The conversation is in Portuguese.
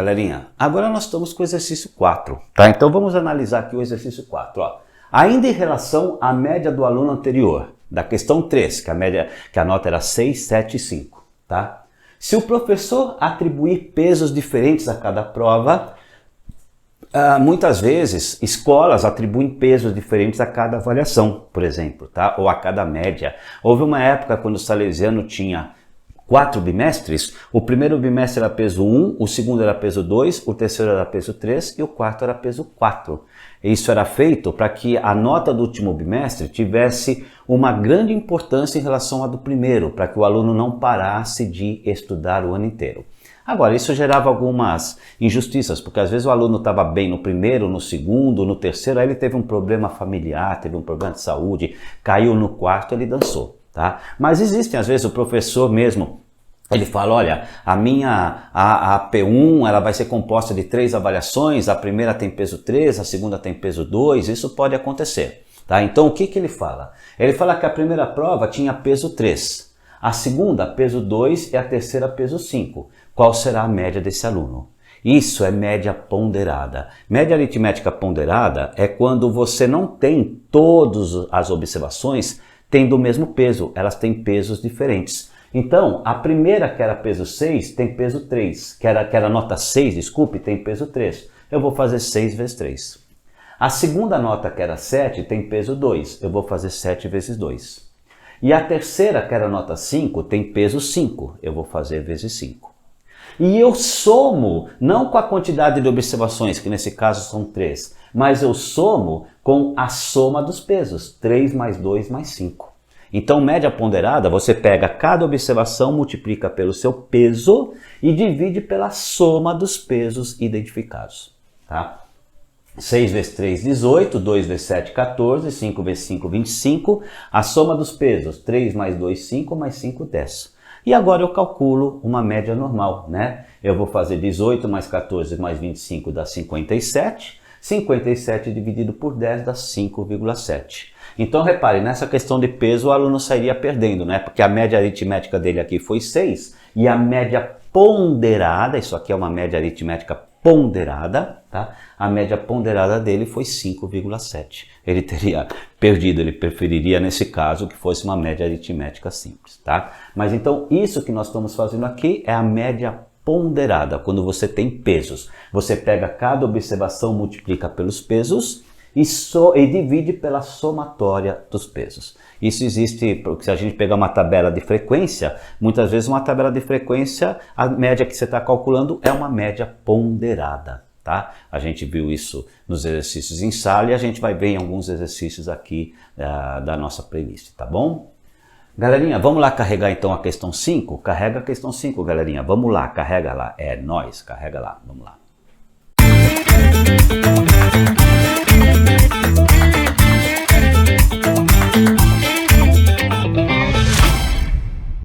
galerinha, agora nós estamos com o exercício 4, tá? Então vamos analisar aqui o exercício 4, ó. Ainda em relação à média do aluno anterior, da questão 3, que a nota era 6, 7 e 5, tá? Se o professor atribuir pesos diferentes a cada prova, muitas vezes escolas atribuem pesos diferentes a cada avaliação, por exemplo, tá? Ou a cada média. Houve uma época quando o Salesiano tinha 4 bimestres, o primeiro bimestre era peso 1, o segundo era peso 2, o terceiro era peso 3 e o quarto era peso 4. Isso era feito para que a nota do último bimestre tivesse uma grande importância em relação à do primeiro, para que o aluno não parasse de estudar o ano inteiro. Agora, isso gerava algumas injustiças, porque às vezes o aluno estava bem no primeiro, no segundo, no terceiro, aí ele teve um problema familiar, teve um problema de saúde, caiu no quarto, ele dançou, tá? Mas existem, às vezes, o professor mesmo, ele fala, olha, a P1 ela vai ser composta de 3 avaliações, a primeira tem peso 3, a segunda tem peso 2, isso pode acontecer, tá? Então, o que ele fala? Ele fala que a primeira prova tinha peso 3, a segunda peso 2 e a terceira peso 5. Qual será a média desse aluno? Isso é média ponderada. Média aritmética ponderada é quando você não tem todas as observações tendo o mesmo peso, elas têm pesos diferentes. Então, a primeira, que era peso 6, tem peso 3, que era nota 6, desculpe, tem peso 3. Eu vou fazer 6 vezes 3. A segunda nota, que era 7, tem peso 2. Eu vou fazer 7 vezes 2. E a terceira, que era nota 5, tem peso 5. Eu vou fazer vezes 5. E eu somo, não com a quantidade de observações, que nesse caso são 3, mas eu somo com a soma dos pesos, 3 mais 2 mais 5. Então, média ponderada, você pega cada observação, multiplica pelo seu peso e divide pela soma dos pesos identificados, tá? 6 vezes 3, 18, 2 vezes 7, 14, 5 vezes 5, 25. A soma dos pesos, 3 mais 2, 5, mais 5, 10. E agora eu calculo uma média normal, né? Eu vou fazer 18 mais 14 mais 25 dá 57. 57 dividido por 10 dá 5,7. Então, repare, nessa questão de peso o aluno sairia perdendo, né? Porque a média aritmética dele aqui foi 6 e a média ponderada, isso aqui é uma média aritmética ponderada, tá? A média ponderada dele foi 5,7. Ele teria perdido, ele preferiria nesse caso que fosse uma média aritmética simples, tá? Mas então isso que nós estamos fazendo aqui é a média ponderada, quando você tem pesos. Você pega cada observação, multiplica pelos pesos e divide pela somatória dos pesos. Isso existe, porque se a gente pegar uma tabela de frequência, muitas vezes uma tabela de frequência, a média que você está calculando é uma média ponderada, tá? A gente viu isso nos exercícios em sala e a gente vai ver em alguns exercícios aqui da nossa playlist, tá bom? Galerinha, vamos lá carregar então a questão 5? Carrega a questão 5, galerinha. Vamos lá, carrega lá. É nóis, carrega lá, vamos lá.